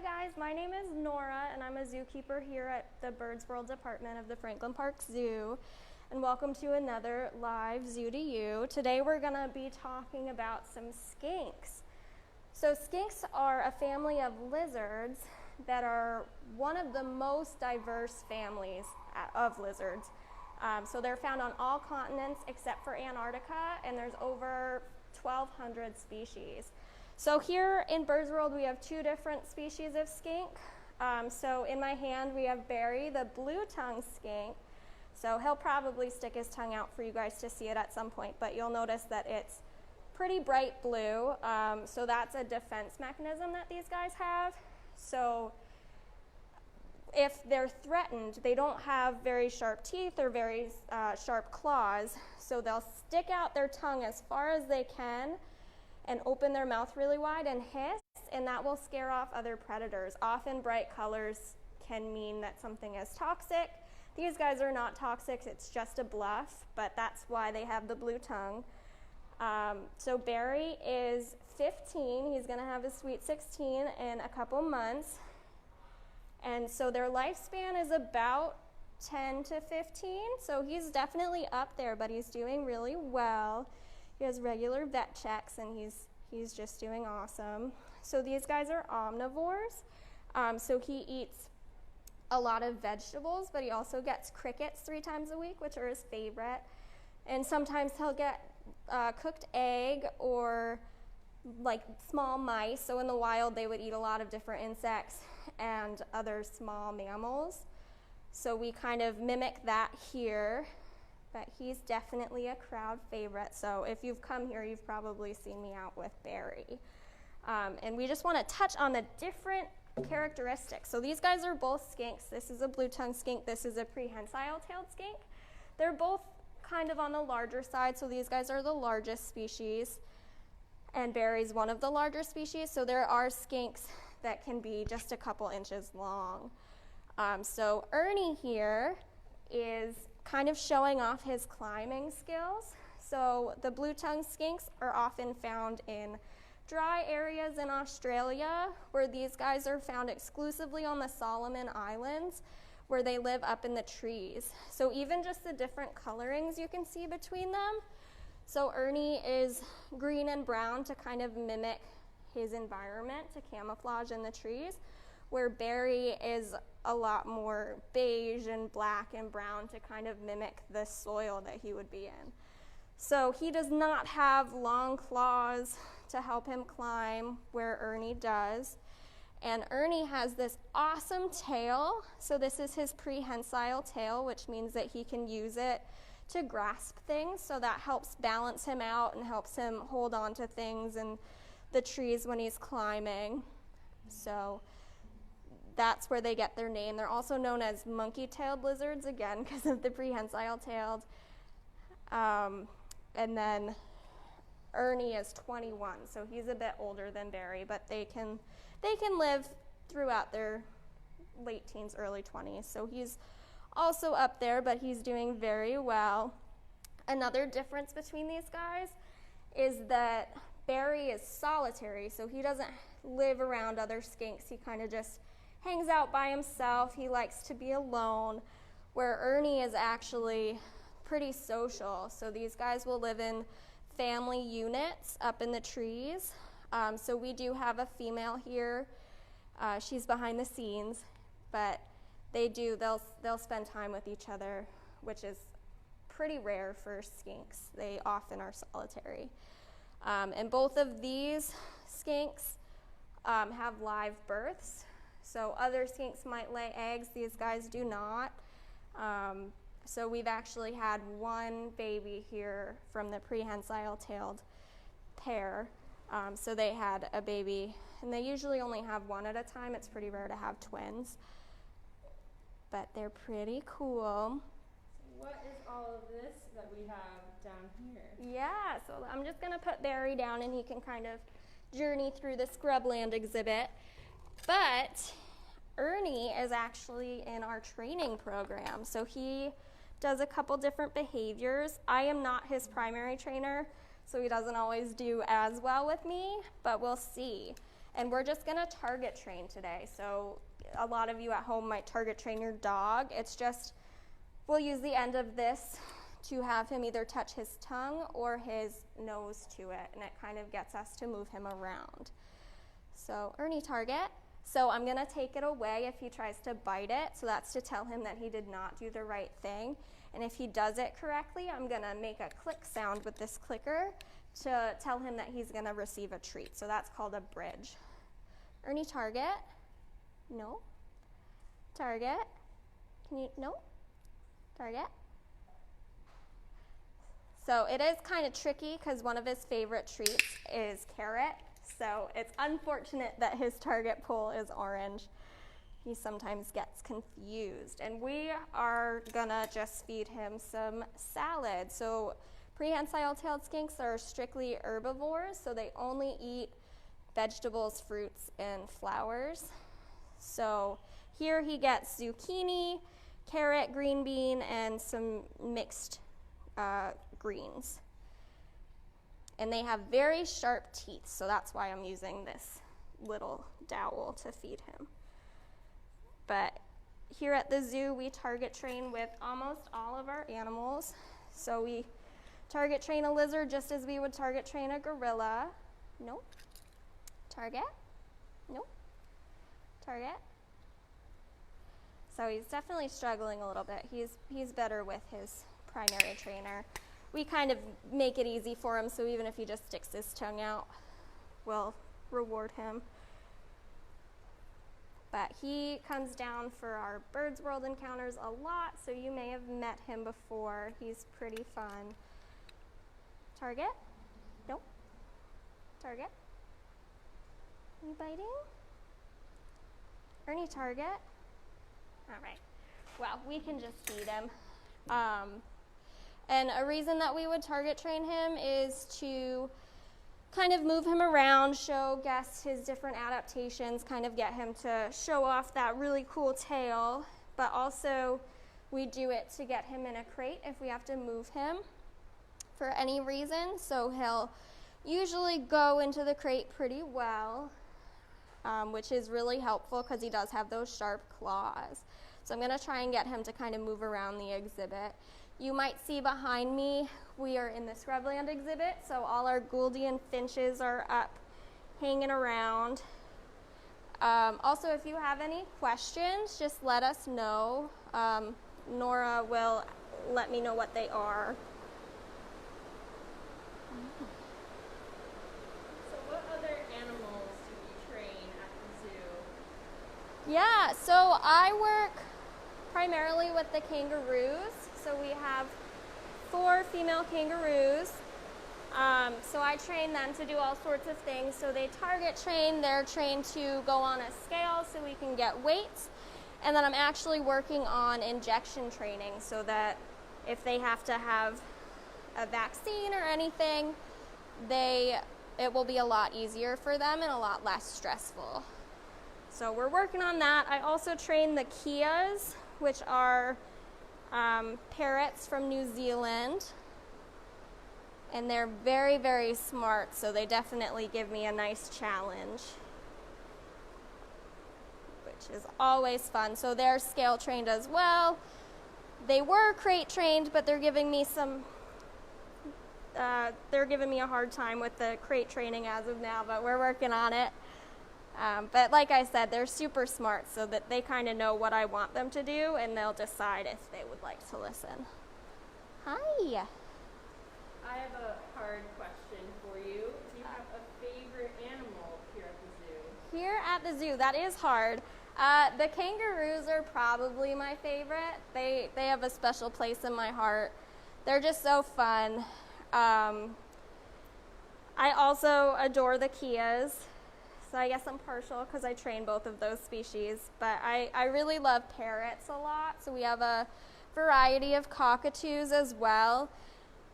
Hi guys, my name is Nora and I'm a zookeeper here at the Birds World Department of the Franklin Park Zoo. And welcome to another live Zoo to You. Today we're going to be talking about some skinks. So skinks are a family of lizards that are one of the most diverse families of lizards. So they're found on all continents except for Antarctica, and there's over 1,200 species. So here in Birds World we have two different species of skink. So in my hand we have Barry, the blue-tongued skink. So he'll probably stick his tongue out for you guys to see it at some point, but you'll notice that it's pretty bright blue. So that's a defense mechanism that these guys have. So if they're threatened, they don't have very sharp teeth or very sharp claws, so they'll stick out their tongue as far as they can and open their mouth really wide and hiss, and that will scare off other predators. Often bright colors can mean that something is toxic. These guys are not toxic, it's just a bluff, but that's why they have the blue tongue. So Barry is 15, he's gonna have his sweet 16 in a couple months. And so their lifespan is about 10 to 15, so he's definitely up there, but he's doing really well. He has regular vet checks, and he's just doing awesome. So these guys are omnivores. So he eats a lot of vegetables, but he also gets crickets 3 times a week, which are his favorite. And sometimes he'll get cooked egg or like small mice. So in the wild, they would eat a lot of different insects and other small mammals. So we kind of mimic that here. But he's definitely a crowd favorite, so if you've come here, you've probably seen me out with Barry. And we just want to touch on the different characteristics. So these guys are both skinks. This is a blue-tongued skink. This is a prehensile-tailed skink. They're both kind of on the larger side, so these guys are the largest species, and Barry's one of the larger species, so there are skinks that can be just a couple inches long. So Ernie here is kind of showing off his climbing skills. So the blue-tongued skinks are often found in dry areas in Australia, where these guys are found exclusively on the Solomon Islands, where they live up in the trees. So even just the different colorings you can see between them. So Ernie is green and brown to kind of mimic his environment, to camouflage in the trees, where Barry is a lot more beige and black and brown to kind of mimic the soil that he would be in. So he does not have long claws to help him climb where Ernie does. And Ernie has this awesome tail. So this is his prehensile tail, which means that he can use it to grasp things. So that helps balance him out and helps him hold on to things in the trees when he's climbing. So that's where they get their name. They're also known as monkey-tailed lizards, again, because of the prehensile-tailed. And then Ernie is 21, so he's a bit older than Barry, but they can live throughout their late teens, early 20s. So he's also up there, but he's doing very well. Another difference between these guys is that Barry is solitary, so he doesn't live around other skinks. He kind of just hangs out by himself. He likes to be alone, where Ernie is actually pretty social. So these guys will live in family units up in the trees. So we do have a female here. She's behind the scenes, but they'll spend time with each other, which is pretty rare for skinks. They often are solitary. And both of these skinks have live births. So other skinks might lay eggs, these guys do not. So we've actually had one baby here from the prehensile-tailed pair. So they had a baby, and they usually only have one at a time. It's pretty rare to have twins, but they're pretty cool. What is all of this that we have down here? Yeah, so I'm just gonna put Barry down and he can kind of journey through the scrubland exhibit. But Ernie is actually in our training program. So he does a couple different behaviors. I am not his primary trainer, so he doesn't always do as well with me, but we'll see. And we're just gonna target train today. So a lot of you at home might target train your dog. It's just, we'll use the end of this to have him either touch his tongue or his nose to it, and it kind of gets us to move him around. So Ernie, target. So I'm gonna take it away if he tries to bite it, so that's to tell him that he did not do the right thing. And if he does it correctly, I'm gonna make a click sound with this clicker to tell him that he's gonna receive a treat. So that's called a bridge. Ernie, target. No. Target. Can you, no? Target. So it is kind of tricky because one of his favorite treats is carrot. So it's unfortunate that his target pool is orange. He sometimes gets confused. And we are gonna just feed him some salad. So prehensile-tailed skinks are strictly herbivores, so they only eat vegetables, fruits, and flowers. So here he gets zucchini, carrot, green bean, and some mixed greens. And they have very sharp teeth, so that's why I'm using this little dowel to feed him. But here at the zoo, we target train with almost all of our animals. So we target train a lizard just as we would target train a gorilla. Nope. Target. Nope. Target. So he's definitely struggling a little bit. He's better with his primary trainer. We kind of make it easy for him, so even if he just sticks his tongue out, we'll reward him. But he comes down for our Birds World encounters a lot, so you may have met him before. He's pretty fun. Target? Nope. Target? You biting? Ernie, target? All right. Well, we can just feed him. And a reason that we would target train him is to kind of move him around, show guests his different adaptations, kind of get him to show off that really cool tail, but also we do it to get him in a crate if we have to move him for any reason. So he'll usually go into the crate pretty well, which is really helpful because he does have those sharp claws. So I'm going to try and get him to kind of move around the exhibit. You might see behind me, we are in the Scrubland exhibit, so all our Gouldian finches are up, hanging around. Also, if you have any questions, just let us know. Nora will let me know what they are. So what other animals do you train at the zoo? Yeah, so I work primarily with the kangaroos. So we have 4 female kangaroos. So I train them to do all sorts of things. So they target train, they're trained to go on a scale so we can get weights. And then I'm actually working on injection training so that if they have to have a vaccine or anything, it will be a lot easier for them and a lot less stressful. So we're working on that. I also train the Kias, which are parrots from New Zealand, and they're very, very smart, so they definitely give me a nice challenge, which is always fun. So they're scale trained as well. They were crate trained, but they're giving me a hard time with the crate training as of now, but we're working on it. But like I said, they're super smart, so that they kind of know what I want them to do, and they'll decide if they would like to listen. Hi. I have a hard question for you. Do you have a favorite animal here at the zoo? Here at the zoo, that is hard. The kangaroos are probably my favorite. They have a special place in my heart. They're just so fun. I also adore the Kias. So I guess I'm partial because I train both of those species. But I really love parrots a lot. So we have a variety of cockatoos as well.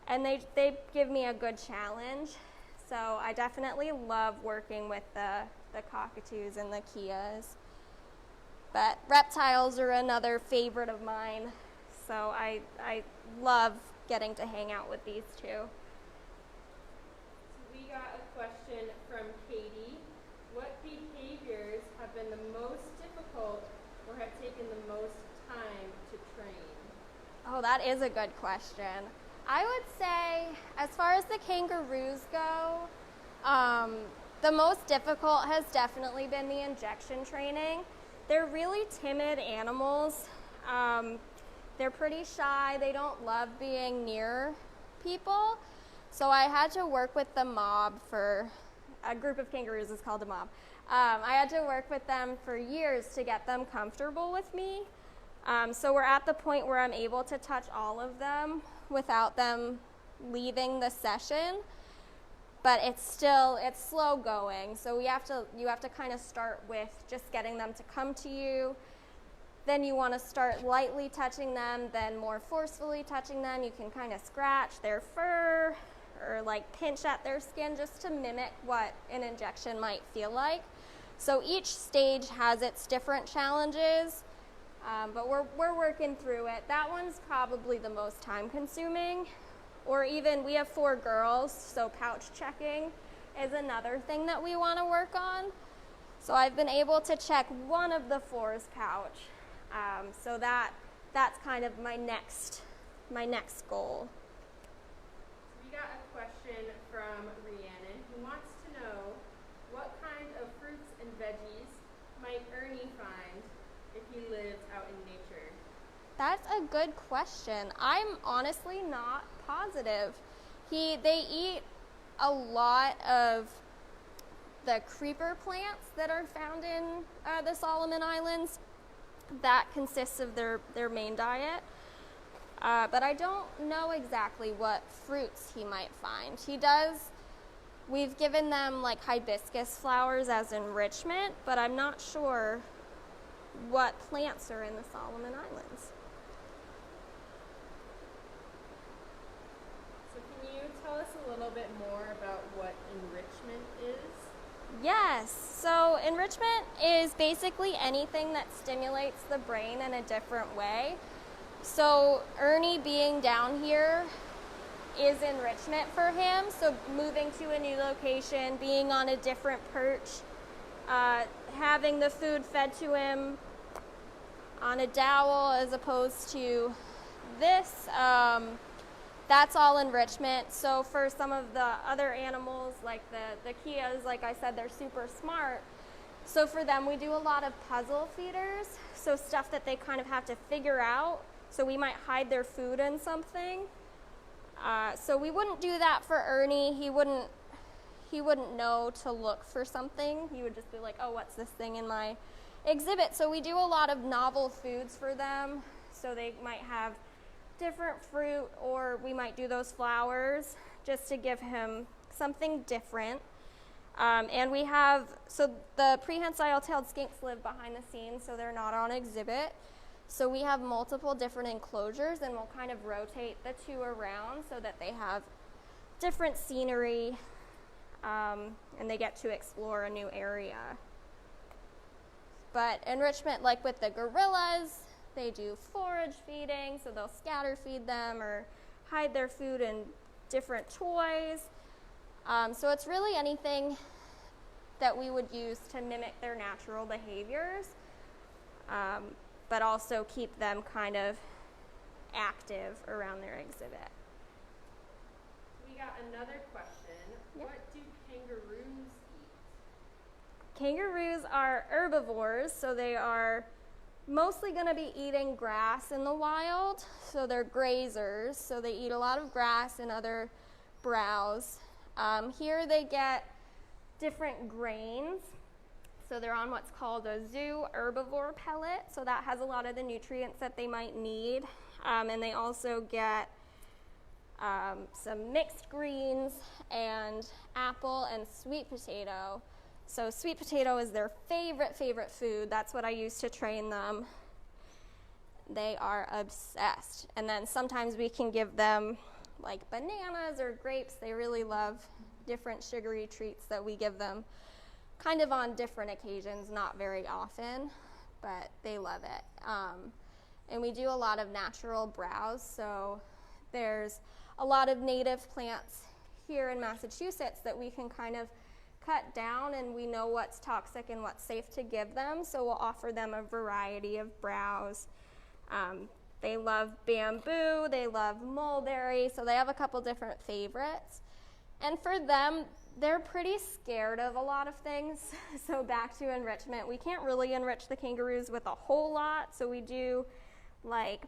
And they give me a good challenge. So I definitely love working with the cockatoos and the Kias. But reptiles are another favorite of mine. So I love getting to hang out with these two. So we got a question from Katie. What do have taken the most time to train? Oh, that is a good question. I would say, as far as the kangaroos go, the most difficult has definitely been the injection training. They're really timid animals. They're pretty shy. They don't love being near people. So I had to work with the mob for, a group of kangaroos is called a mob. I had to work with them for years to get them comfortable with me. So we're at the point where I'm able to touch all of them without them leaving the session. But it's slow going. So you have to kind of start with just getting them to come to you. Then you want to start lightly touching them, then more forcefully touching them. You can kind of scratch their fur or like pinch at their skin just to mimic what an injection might feel like. So each stage has its different challenges, but we're working through it. That one's probably the most time consuming. Or even, we have 4 girls, so pouch checking is another thing that we want to work on. So I've been able to check one of the 4's pouch. So that's kind of my next goal. We got a question from Rhiannon who wants to know what kind of fruits and veggies might Ernie find if he lived out in nature? That's a good question. I'm honestly not positive. They eat a lot of the creeper plants that are found in the Solomon Islands. That consists of their main diet. But I don't know exactly what fruits he might find. We've given them like hibiscus flowers as enrichment, but I'm not sure what plants are in the Solomon Islands. So can you tell us a little bit more about what enrichment is? Yes, so enrichment is basically anything that stimulates the brain in a different way. So Ernie being down here is enrichment for him. So moving to a new location, being on a different perch, having the food fed to him on a dowel as opposed to this, that's all enrichment. So for some of the other animals, like the Kias, like I said, they're super smart. So for them, we do a lot of puzzle feeders, so stuff that they kind of have to figure out. So we might hide their food in something. So we wouldn't do that for Ernie. He wouldn't know to look for something. He would just be like, oh, what's this thing in my exhibit? So we do a lot of novel foods for them. So they might have different fruit, or we might do those flowers just to give him something different. And we have, so the prehensile-tailed skinks live behind the scenes, so they're not on exhibit. So we have multiple different enclosures, and we'll kind of rotate the 2 around so that they have different scenery, and they get to explore a new area. But enrichment, like with the gorillas, they do forage feeding, so they'll scatter feed them or hide their food in different toys. So it's really anything that we would use to mimic their natural behaviors, but also keep them kind of active around their exhibit. We got another question. Yep. What do kangaroos eat? Kangaroos are herbivores, so they are mostly going to be eating grass in the wild. So they're grazers, so they eat a lot of grass and other browse. Here they get different grains. So they're on what's called a zoo herbivore pellet. So that has a lot of the nutrients that they might need. And they also get some mixed greens and apple and sweet potato. So sweet potato is their favorite food. That's what I use to train them. They are obsessed. And then sometimes we can give them like bananas or grapes. They really love different sugary treats that we give them kind of on different occasions, not very often, but they love it. And we do a lot of natural browse. So there's a lot of native plants here in Massachusetts that we can kind of cut down and we know what's toxic and what's safe to give them, so we'll offer them a variety of browse. They love bamboo, they love mulberry, so they have a couple different favorites. And for them, they're pretty scared of a lot of things. So back to enrichment, we can't really enrich the kangaroos with a whole lot, so we do like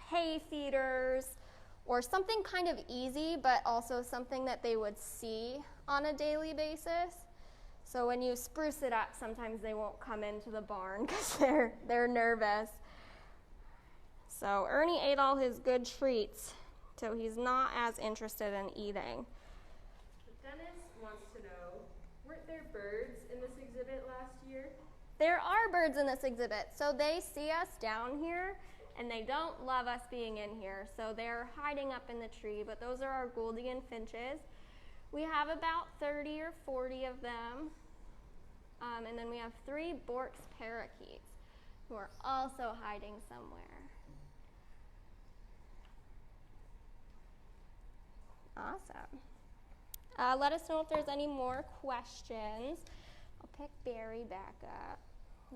hay feeders or something kind of easy, but also something that they would see on a daily basis. So when you spruce it up, sometimes they won't come into the barn because they're nervous. So Ernie ate all his good treats, so he's not as interested in eating. Dennis wants to know, weren't there birds in this exhibit last year? There are birds in this exhibit. So they see us down here, and they don't love us being in here. So they're hiding up in the tree, but those are our Gouldian finches. We have about 30 or 40 of them. And then we have 3 Bork's parakeets who are also hiding somewhere. Awesome. Let us know if there's any more questions. I'll pick Barry back up.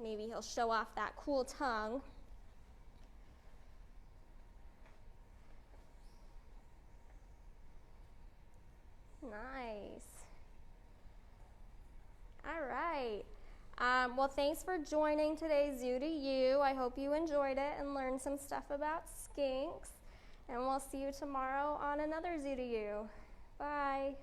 Maybe he'll show off that cool tongue. Nice. All right. Well, thanks for joining today's Zoo to You. I hope you enjoyed it and learned some stuff about skinks. And we'll see you tomorrow on another Zoo to You. Bye.